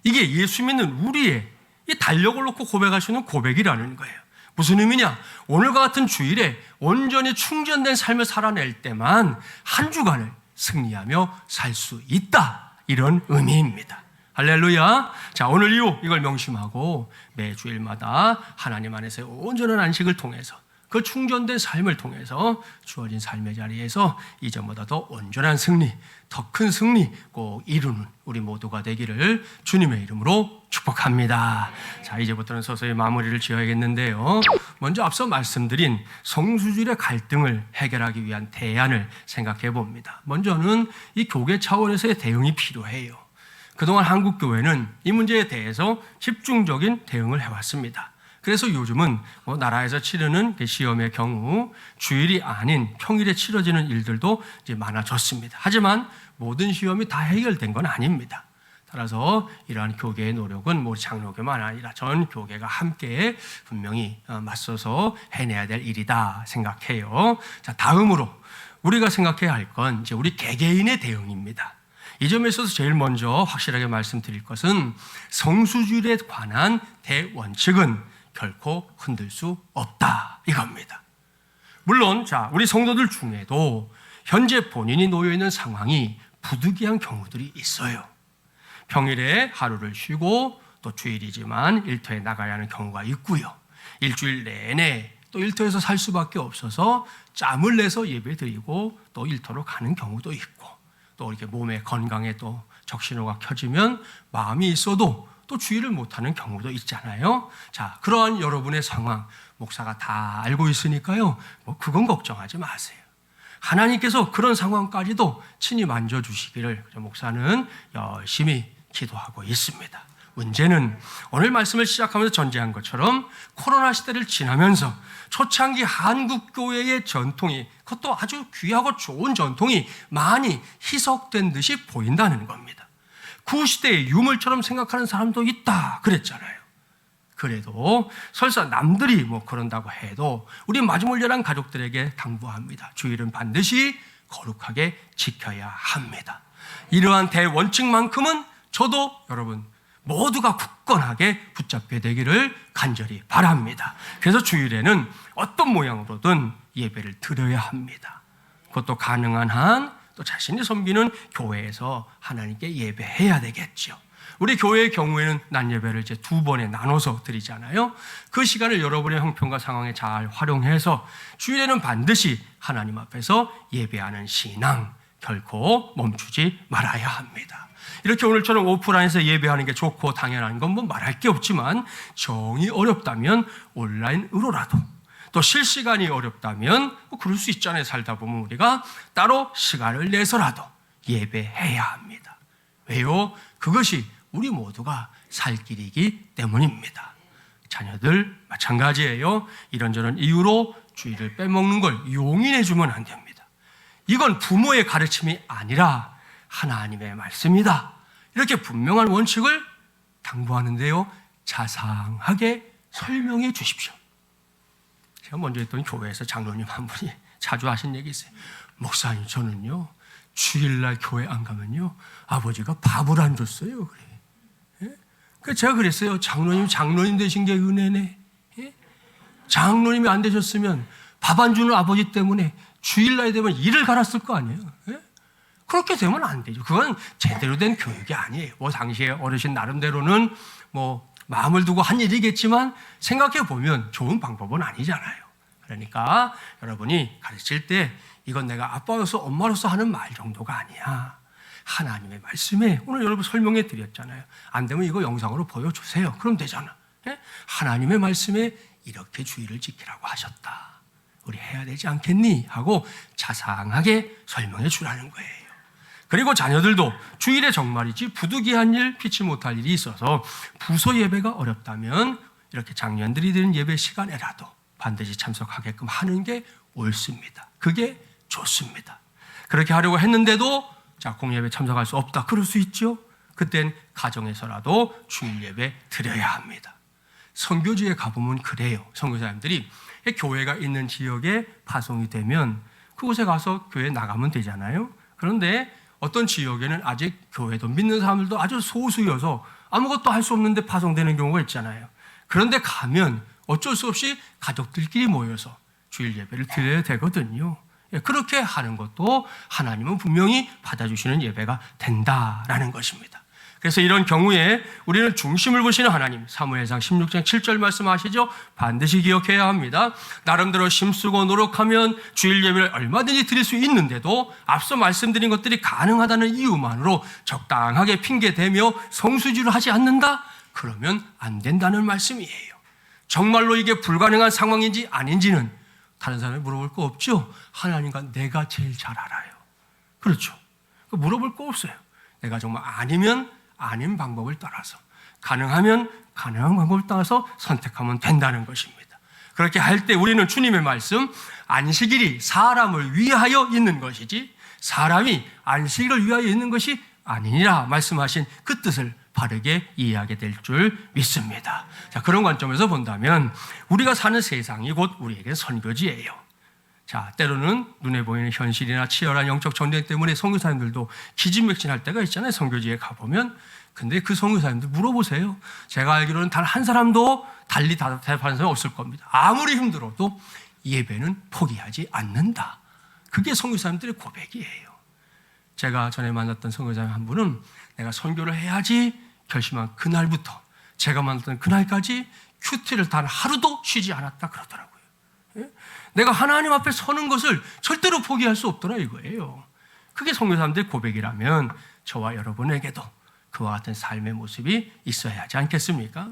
이게 예수 믿는 우리의 이 달력을 놓고 고백할 수 있는 고백이라는 거예요. 무슨 의미냐? 오늘과 같은 주일에 온전히 충전된 삶을 살아낼 때만 한 주간을 승리하며 살 수 있다. 이런 의미입니다. 할렐루야. 자, 오늘 이후 이걸 명심하고 매주일마다 하나님 안에서의 온전한 안식을 통해서 그 충전된 삶을 통해서 주어진 삶의 자리에서 이전보다 더 온전한 승리, 더 큰 승리 꼭 이루는 우리 모두가 되기를 주님의 이름으로 축복합니다. 자, 이제부터는 서서히 마무리를 지어야겠는데요. 먼저 앞서 말씀드린 성수주일의 갈등을 해결하기 위한 대안을 생각해 봅니다. 먼저는 이 교계 차원에서의 대응이 필요해요. 그동안 한국교회는 이 문제에 대해서 집중적인 대응을 해왔습니다. 그래서 요즘은 나라에서 치르는 시험의 경우 주일이 아닌 평일에 치러지는 일들도 이제 많아졌습니다. 하지만 모든 시험이 다 해결된 건 아닙니다. 따라서 이러한 교계의 노력은 우리 장로교만 아니라 전 교계가 함께 분명히 맞서서 해내야 될 일이다 생각해요. 자, 다음으로 우리가 생각해야 할 건 이제 우리 개개인의 대응입니다. 이 점에 있어서 제일 먼저 확실하게 말씀드릴 것은 성수주일에 관한 대원칙은 결코 흔들 수 없다 이겁니다. 물론 우리 성도들 중에도 현재 본인이 놓여 있는 상황이 부득이한 경우들이 있어요. 평일에 하루를 쉬고 또 주일이지만 일터에 나가야 하는 경우가 있고요. 일주일 내내 또 일터에서 살 수밖에 없어서 짬을 내서 예배드리고 또 일터로 가는 경우도 있고, 또 이렇게 몸의 건강에 또 적신호가 켜지면 마음이 있어도 또 주의를 못하는 경우도 있잖아요. 자, 그러한 여러분의 상황 목사가 다 알고 있으니까요. 그건 걱정하지 마세요. 하나님께서 그런 상황까지도 친히 만져주시기를 목사는 열심히 기도하고 있습니다. 문제는 오늘 말씀을 시작하면서 전제한 것처럼 코로나 시대를 지나면서 초창기 한국교회의 전통이, 그것도 아주 귀하고 좋은 전통이 많이 희석된 듯이 보인다는 겁니다. 그 시대의 유물처럼 생각하는 사람도 있다 그랬잖아요. 그래도 설사 남들이 그런다고 해도 우리 마주물려란 가족들에게 당부합니다. 주일은 반드시 거룩하게 지켜야 합니다. 이러한 대원칙만큼은 저도 여러분 모두가 굳건하게 붙잡게 되기를 간절히 바랍니다. 그래서 주일에는 어떤 모양으로든 예배를 드려야 합니다. 그것도 가능한 한 또 자신이 섬기는 교회에서 하나님께 예배해야 되겠죠. 우리 교회의 경우에는 낮 예배를 이제 2번에 나눠서 드리잖아요. 그 시간을 여러분의 형편과 상황에 잘 활용해서 주일에는 반드시 하나님 앞에서 예배하는 신앙 결코 멈추지 말아야 합니다. 이렇게 오늘처럼 오프라인에서 예배하는 게 좋고 당연한 건 말할 게 없지만, 정이 어렵다면 온라인으로라도, 또 실시간이 어렵다면 그럴 수 있잖아요. 살다 보면 우리가 따로 시간을 내서라도 예배해야 합니다. 왜요? 그것이 우리 모두가 살 길이기 때문입니다. 자녀들 마찬가지예요. 이런저런 이유로 주일을 빼먹는 걸 용인해 주면 안 됩니다. 이건 부모의 가르침이 아니라 하나님의 말씀이다. 이렇게 분명한 원칙을 당부하는데요. 자상하게 설명해 주십시오. 제가 먼저 했던 교회에서 장로님 한 분이 자주 하신 얘기 있어요. 목사님, 저는요 주일날 교회 안 가면요 아버지가 밥을 안 줬어요. 그래. 예? 그래서 제가 그랬어요. 장로님 되신 게 은혜네. 예? 장로님이 안 되셨으면 밥 안 주는 아버지 때문에 주일날 되면 일을 갈았을 거 아니에요. 예? 그렇게 되면 안 되죠. 그건 제대로 된 교육이 아니에요. 뭐 당시에 어르신 나름대로는 뭐 마음을 두고 한 일이겠지만 생각해 보면 좋은 방법은 아니잖아요. 그러니까 여러분이 가르칠 때 이건 내가 아빠로서 엄마로서 하는 말 정도가 아니야. 하나님의 말씀에 오늘 여러분 설명해 드렸잖아요. 안 되면 이거 영상으로 보여주세요. 그럼 되잖아. 예? 하나님의 말씀에 이렇게 주의를 지키라고 하셨다. 우리 해야 되지 않겠니? 하고 자상하게 설명해 주라는 거예요. 그리고 자녀들도 주일에 정말이지 부득이한 일, 피치 못할 일이 있어서 부서 예배가 어렵다면 이렇게 장년들이 드는 예배 시간에라도 반드시 참석하게끔 하는 게 옳습니다. 그게 좋습니다. 그렇게 하려고 했는데도 공예배 참석할 수 없다. 그럴 수 있죠. 그땐 가정에서라도 주일 예배 드려야 합니다. 선교지에 가보면 그래요. 선교사님들이 교회가 있는 지역에 파송이 되면 그곳에 가서 교회 나가면 되잖아요. 그런데 어떤 지역에는 아직 교회도 믿는 사람들도 아주 소수여서 아무것도 할 수 없는데 파송되는 경우가 있잖아요. 그런데 가면 어쩔 수 없이 가족들끼리 모여서 주일 예배를 드려야 되거든요. 그렇게 하는 것도 하나님은 분명히 받아주시는 예배가 된다라는 것입니다. 그래서 이런 경우에 우리는 중심을 보시는 하나님, 사무엘상 16장 7절 말씀하시죠. 반드시 기억해야 합니다. 나름대로 힘쓰고 노력하면 주일 예배를 얼마든지 드릴 수 있는데도 앞서 말씀드린 것들이 가능하다는 이유만으로 적당하게 핑계대며 성수주를 하지 않는다? 그러면 안 된다는 말씀이에요. 정말로 이게 불가능한 상황인지 아닌지는 다른 사람이 물어볼 거 없죠. 하나님과 내가 제일 잘 알아요. 그렇죠. 물어볼 거 없어요. 내가 정말 아니면 아닌 방법을 따라서, 가능하면 가능한 방법을 따라서 선택하면 된다는 것입니다. 그렇게 할 때 우리는 주님의 말씀, 안식일이 사람을 위하여 있는 것이지 사람이 안식일을 위하여 있는 것이 아니니라 말씀하신 그 뜻을 바르게 이해하게 될 줄 믿습니다. 자, 그런 관점에서 본다면 우리가 사는 세상이 곧 우리에게 선교지예요. 자, 때로는 눈에 보이는 현실이나 치열한 영적 전쟁 때문에 선교사님들도 기진맥진할 때가 있잖아요. 선교지에 가보면. 근데 그 선교사님들 물어보세요. 제가 알기로는 단 한 사람도 달리 대답하는 사람이 없을 겁니다. 아무리 힘들어도 예배는 포기하지 않는다. 그게 선교사님들의 고백이에요. 제가 전에 만났던 선교사님 한 분은 내가 선교를 해야지 결심한 그날부터 제가 만났던 그날까지 큐티를 단 하루도 쉬지 않았다 그러더라고요. 내가 하나님 앞에 서는 것을 절대로 포기할 수 없더라 이거예요. 그게 선교사님들의 고백이라면 저와 여러분에게도 그와 같은 삶의 모습이 있어야 하지 않겠습니까?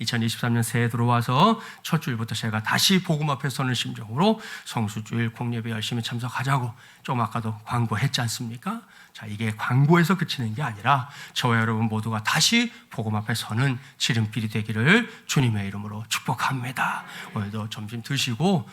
2023년 새해 들어와서 첫 주일부터 제가 다시 복음 앞에 서는 심정으로 성수주일 공예배 열심히 참석하자고 좀 아까도 광고했지 않습니까? 자, 이게 광고에서 그치는 게 아니라 저와 여러분 모두가 다시 복음 앞에 서는 지름길이 되기를 주님의 이름으로 축복합니다. 오늘도 점심 드시고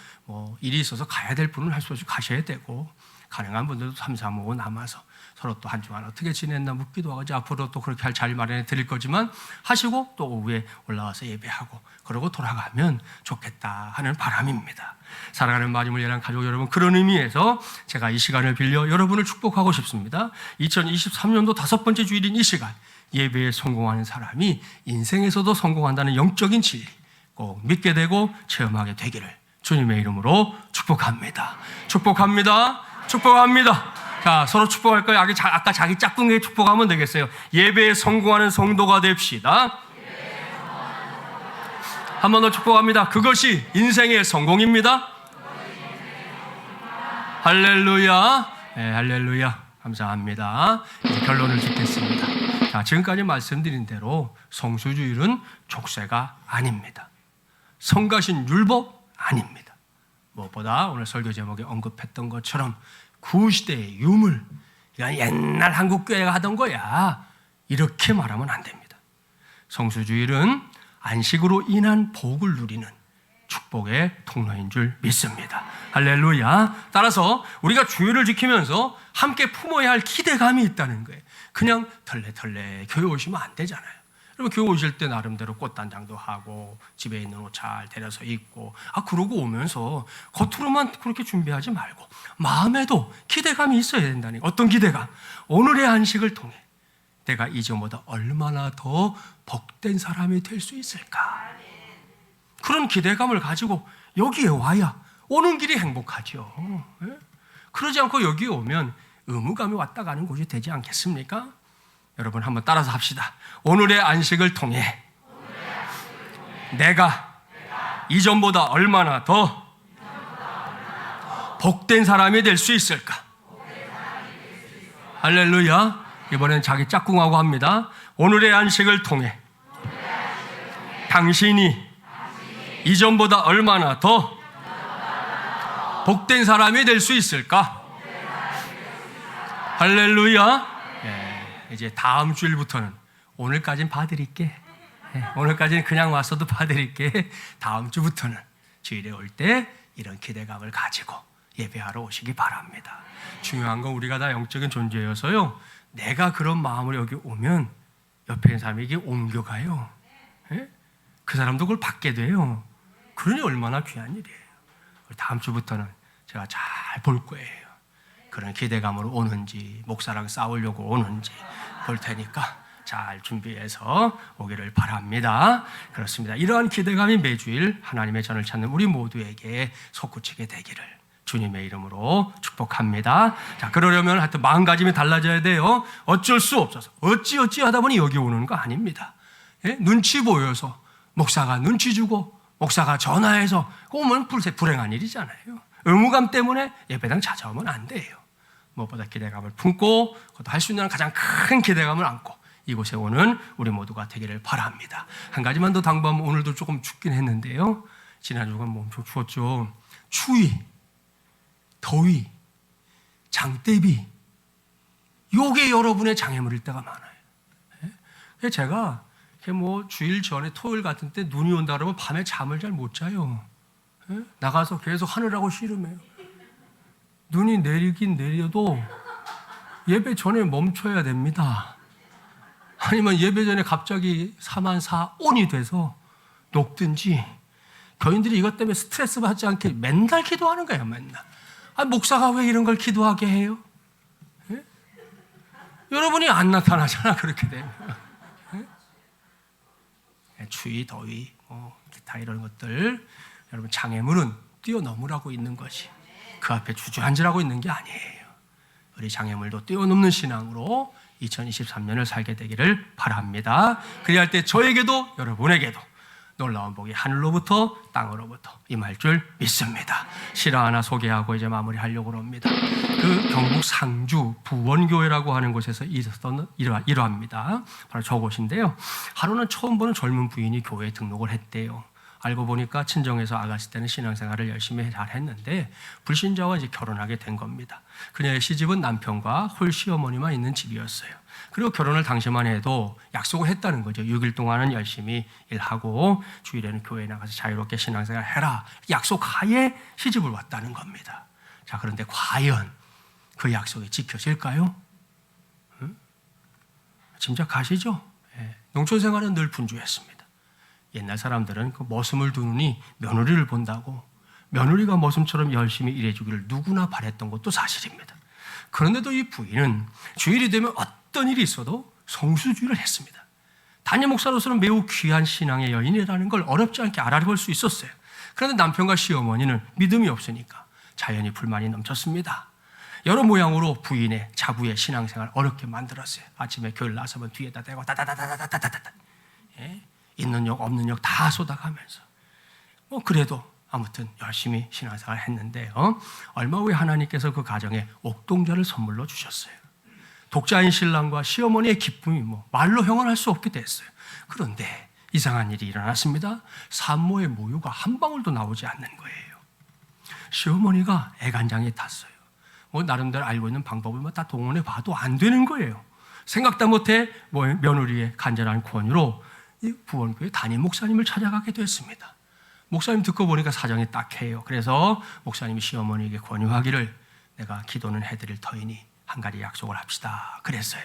일이 있어서 가야 될 분은 할 수 없이 가셔야 되고 가능한 분들도 3, 4, 5 남아서 서로 또 한 주간 어떻게 지냈나 묻기도 하고 앞으로 또 그렇게 할 자리 마련해 드릴 거지만 하시고 또 오후에 올라와서 예배하고 그러고 돌아가면 좋겠다 하는 바람입니다. 사랑하는 마님을 위한 가족 여러분, 그런 의미에서 제가 이 시간을 빌려 여러분을 축복하고 싶습니다. 2023년도 5번째 주일인 이 시간, 예배에 성공하는 사람이 인생에서도 성공한다는 영적인 진리 꼭 믿게 되고 체험하게 되기를 주님의 이름으로 축복합니다. 축복합니다. 축복합니다. 자, 서로 축복할 거예요. 아까 자기 짝꿍에게 축복하면 되겠어요. 예배에 성공하는 성도가 됩시다. 한 번 더 축복합니다. 그것이 인생의 성공입니다. 할렐루야. 네, 할렐루야. 감사합니다. 이제 결론을 짓겠습니다. 자, 지금까지 말씀드린 대로 성수주일은 족쇄가 아닙니다. 성가신 율법 아닙니다. 무엇보다 오늘 설교 제목에 언급했던 것처럼 구시대의 유물, 그러니까 옛날 한국 교회가 하던 거야. 이렇게 말하면 안 됩니다. 성수주일은 안식으로 인한 복을 누리는 축복의 통로인 줄 믿습니다. 할렐루야. 따라서 우리가 주일을 지키면서 함께 품어야 할 기대감이 있다는 거예요. 그냥 털레털레 교회 오시면 안 되잖아요. 여러분 교회 오실 때 나름대로 꽃단장도 하고 집에 있는 옷 잘 데려서 입고 그러고 오면서 겉으로만 그렇게 준비하지 말고 마음에도 기대감이 있어야 된다는 거예요. 어떤 기대감? 오늘의 안식을 통해 내가 이전보다 얼마나 더 복된 사람이 될 수 있을까? 그런 기대감을 가지고 여기에 와야 오는 길이 행복하죠. 그러지 않고 여기에 오면 의무감이 왔다 가는 곳이 되지 않겠습니까? 여러분 한번 따라서 합시다. 오늘의 안식을 통해 내가 이전보다 얼마나 더 복된 사람이 될 수 있을까? 할렐루야. 이번엔 자기 짝꿍하고 합니다. 오늘의 안식을 통해 당신이 이전보다 얼마나 더 복된 사람이 될 수 있을까? 할렐루야. 이제 다음 주일부터는 오늘까지는 봐드릴게. 오늘까지는 그냥 왔어도 봐드릴게. 다음 주부터는 주일에 올 때 이런 기대감을 가지고 예배하러 오시기 바랍니다. 중요한 건 우리가 다 영적인 존재여서요, 내가 그런 마음으로 여기 오면 옆에 있는 사람에게 옮겨가요. 그 사람도 그걸 받게 돼요. 그러니 얼마나 귀한 일이에요. 다음 주부터는 제가 잘 볼 거예요. 그런 기대감으로 오는지 목사랑 싸우려고 오는지 볼 테니까 잘 준비해서 오기를 바랍니다. 그렇습니다. 이러한 기대감이 매주일 하나님의 전을 찾는 우리 모두에게 솟구치게 되기를 주님의 이름으로 축복합니다. 자, 그러려면 하여튼 마음가짐이 달라져야 돼요. 어쩔 수 없어서 어찌 하다 보니 여기 오는 거 아닙니다. 눈치 보여서 목사가 눈치 주고 목사가 전화해서 오면 불행한 일이잖아요. 의무감 때문에 예배당 찾아오면 안 돼요. 무엇보다 기대감을 품고 그것도 할 수 있는 가장 큰 기대감을 안고 이곳에 오는 우리 모두가 되기를 바랍니다. 한 가지만 더 당부하면 오늘도 조금 춥긴 했는데요. 지난주가 엄청 추웠죠. 추위, 더위, 장대비, 요게 여러분의 장애물일 때가 많아요. 제가 주일 전에 토요일 같은 때 눈이 온다 그러면 밤에 잠을 잘 못 자요. 나가서 계속 하느라고 씨름해요. 눈이 내리긴 내려도 예배 전에 멈춰야 됩니다. 아니면 예배 전에 갑자기 4만4온이 돼서 녹든지, 교인들이 이것 때문에 스트레스 받지 않게 맨날 기도하는 거예요. 맨날. 목사가 왜 이런 걸 기도하게 해요? 여러분이 안 나타나잖아, 그렇게 되면. 추위, 더위, 기타 이런 것들, 여러분 장애물은 뛰어넘으라고 있는 것이, 그 앞에 주저앉으라고 있는 게 아니에요. 우리 장애물도 뛰어넘는 신앙으로 2023년을 살게 되기를 바랍니다. 그리할 때 저에게도 여러분에게도 놀라운 복이 하늘로부터 땅으로부터 임할 줄 믿습니다. 실화 하나 소개하고 이제 마무리하려고 합니다. 그 경북 상주 부원교회라고 하는 곳에서 있었던 일화입니다. 바로 저곳인데요. 하루는 처음 보는 젊은 부인이 교회에 등록을 했대요. 알고 보니까 친정에서 아가씨 때는 신앙생활을 열심히 잘 했는데 불신자와 이제 결혼하게 된 겁니다. 그녀의 시집은 남편과 홀시어머니만 있는 집이었어요. 그리고 결혼을 당시만 해도 약속을 했다는 거죠. 6일 동안은 열심히 일하고 주일에는 교회에 나가서 자유롭게 신앙생활 해라. 약속하에 시집을 왔다는 겁니다. 자, 그런데 과연 그 약속이 지켜질까요? 짐작하시죠? 농촌 생활은 늘 분주했습니다. 옛날 사람들은 그 머슴을 두느니 며느리를 본다고 며느리가 머슴처럼 열심히 일해주기를 누구나 바랬던 것도 사실입니다. 그런데도 이 부인은 주일이 되면 어떤 일이 있어도 성수주의를 했습니다. 담임 목사로서는 매우 귀한 신앙의 여인이라는 걸 어렵지 않게 알아볼 수 있었어요. 그런데 남편과 시어머니는 믿음이 없으니까 자연히 불만이 넘쳤습니다. 여러 모양으로 부인의 자부의 신앙생활을 어렵게 만들었어요. 아침에 교회를 나서면 뒤에다 대고 다다다다다다다다다, 있는 욕 없는 욕 다 쏟아가면서 그래도 아무튼 열심히 신앙생활을 했는데 얼마 후에 하나님께서 그 가정에 옥동자를 선물로 주셨어요. 독자인 신랑과 시어머니의 기쁨이 말로 형언할 수 없게 됐어요. 그런데 이상한 일이 일어났습니다. 산모의 모유가 한 방울도 나오지 않는 거예요. 시어머니가 애간장에 탔어요. 나름대로 알고 있는 방법을 다 동원해 봐도 안 되는 거예요. 생각도 못해 며느리의 간절한 권유로 이 부원교회 담임 목사님을 찾아가게 됐습니다. 목사님 듣고 보니까 사정이 딱해요. 그래서 목사님이 시어머니에게 권유하기를 내가 기도는 해드릴 터이니 한 가지 약속을 합시다 그랬어요.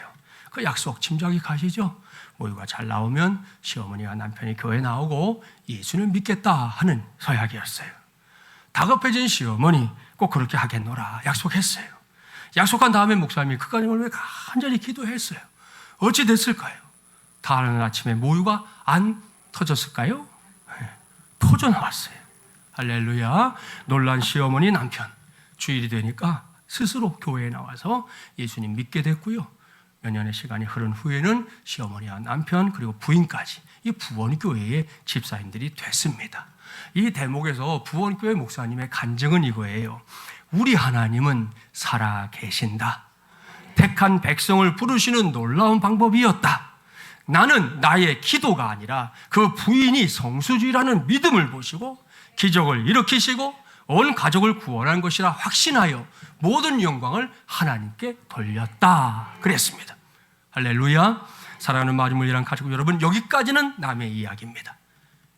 그 약속 짐작이 가시죠? 모유가 잘 나오면 시어머니와 남편이 교회 나오고 예수를 믿겠다 하는 서약이었어요. 다급해진 시어머니 꼭 그렇게 하겠노라 약속했어요. 약속한 다음에 목사님이 그까짓 왜 간절히 기도했어요. 어찌 됐을까요? 다음 아침에 모유가 안 터졌을까요? 터져 나왔어요. 할렐루야. 놀란 시어머니 남편 주일이 되니까 스스로 교회에 나와서 예수님 믿게 됐고요. 몇 년의 시간이 흐른 후에는 시어머니와 남편 그리고 부인까지 이 부원교회의 집사님들이 됐습니다. 이 대목에서 부원교회 목사님의 간증은 이거예요. 우리 하나님은 살아 계신다. 택한 백성을 부르시는 놀라운 방법이었다. 나는 나의 기도가 아니라 그 부인이 성수주의라는 믿음을 보시고 기적을 일으키시고 온 가족을 구원한 것이라 확신하여 모든 영광을 하나님께 돌렸다 그랬습니다. 할렐루야. 사랑하는 마지물이란 가족 여러분, 여기까지는 남의 이야기입니다.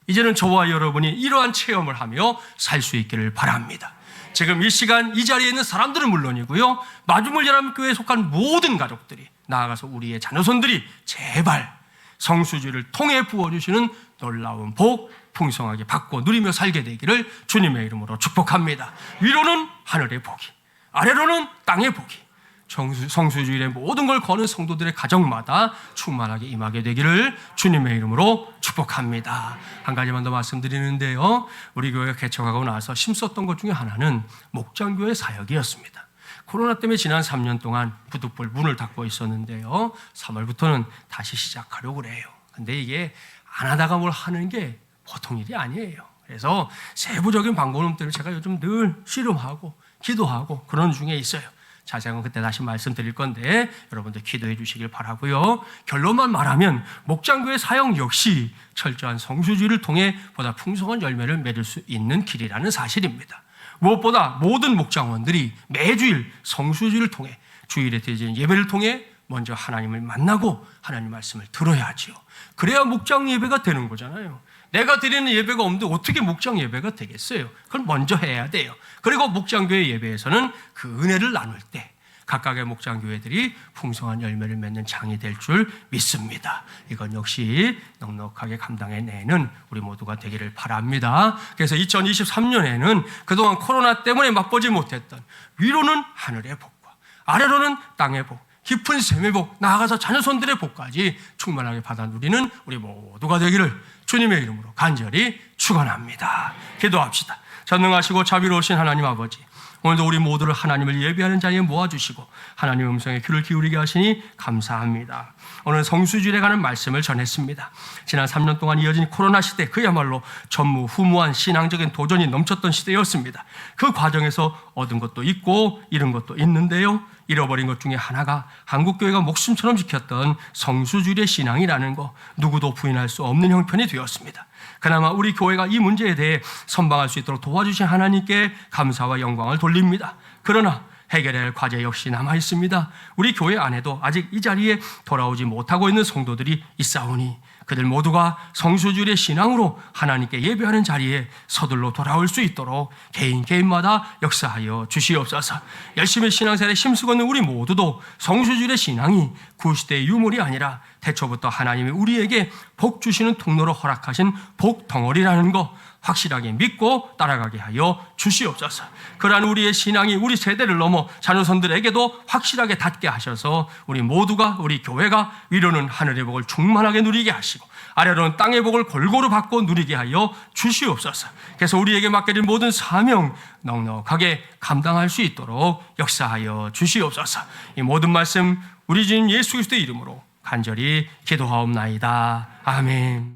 이제는 저와 여러분이 이러한 체험을 하며 살 수 있기를 바랍니다. 지금 이 시간 이 자리에 있는 사람들은 물론이고요, 마주물연합교회에 속한 모든 가족들이, 나아가서 우리의 자녀손들이 제발 성수주의를 통해 부어주시는 놀라운 복 풍성하게 받고 누리며 살게 되기를 주님의 이름으로 축복합니다. 위로는 하늘의 복이, 아래로는 땅의 복이 성수주일의 모든 걸 거는 성도들의 가정마다 충만하게 임하게 되기를 주님의 이름으로 축복합니다. 한 가지만 더 말씀드리는데요, 우리 교회가 개척하고 나서 힘썼던 것 중에 하나는 목장교회 사역이었습니다. 코로나 때문에 지난 3년 동안 부득불 문을 닫고 있었는데요, 3월부터는 다시 시작하려고 그래요. 근데 이게 안 하다가 뭘 하는 게 보통 일이 아니에요. 그래서 세부적인 방법들을 제가 요즘 늘 씨름하고 기도하고 그런 중에 있어요. 자세한 건 그때 다시 말씀드릴 건데 여러분들 기도해 주시길 바라고요. 결론만 말하면 목장교회 사역 역시 철저한 성수주의를 통해 보다 풍성한 열매를 맺을 수 있는 길이라는 사실입니다. 무엇보다 모든 목장원들이 매주일 성수주의를 통해 주일에 드리는 예배를 통해 먼저 하나님을 만나고 하나님 말씀을 들어야 하지요. 그래야 목장 예배가 되는 거잖아요. 내가 드리는 예배가 없는데 어떻게 목장 예배가 되겠어요? 그걸 먼저 해야 돼요. 그리고 목장교회 예배에서는 그 은혜를 나눌 때 각각의 목장교회들이 풍성한 열매를 맺는 장이 될 줄 믿습니다. 이건 역시 넉넉하게 감당해내는 우리 모두가 되기를 바랍니다. 그래서 2023년에는 그동안 코로나 때문에 맛보지 못했던 위로는 하늘의 복과 아래로는 땅의 복, 깊은 샘의 복, 나아가서 자녀손들의 복까지 충만하게 받아 누리는 우리 모두가 되기를 주님의 이름으로 간절히 축원합니다. 기도합시다. 전능하시고 자비로우신 하나님 아버지, 오늘도 우리 모두를 하나님을 예배하는 자리에 모아주시고 하나님의 음성에 귀를 기울이게 하시니 감사합니다. 오늘 성수주일에 관한 말씀을 전했습니다. 지난 3년 동안 이어진 코로나 시대, 그야말로 전무후무한 신앙적인 도전이 넘쳤던 시대였습니다. 그 과정에서 얻은 것도 있고 잃은 것도 있는데요, 잃어버린 것 중에 하나가 한국교회가 목숨처럼 지켰던 성수주일의 신앙이라는 거, 누구도 부인할 수 없는 형편이 되었습니다. 그나마 우리 교회가 이 문제에 대해 선방할 수 있도록 도와주신 하나님께 감사와 영광을 돌립니다. 그러나 해결해야 할 과제 역시 남아 있습니다. 우리 교회 안에도 아직 이 자리에 돌아오지 못하고 있는 성도들이 있사오니 그들 모두가 성수주일의 신앙으로 하나님께 예배하는 자리에 서둘러 돌아올 수 있도록 개인마다 역사하여 주시옵소서. 열심히 신앙생활에 힘쓰고 있는 우리 모두도 성수주일의 신앙이 구시대의 유물이 아니라 태초부터 하나님이 우리에게 복 주시는 통로로 허락하신 복 덩어리라는 거 확실하게 믿고 따라가게 하여 주시옵소서. 그러한 우리의 신앙이 우리 세대를 넘어 자녀손들에게도 확실하게 닿게 하셔서 우리 모두가, 우리 교회가 위로는 하늘의 복을 충만하게 누리게 하시고 아래로는 땅의 복을 골고루 받고 누리게 하여 주시옵소서. 그래서 우리에게 맡겨진 모든 사명 넉넉하게 감당할 수 있도록 역사하여 주시옵소서. 이 모든 말씀 우리 주님 예수 그리스도의 이름으로 간절히 기도하옵나이다. 아멘.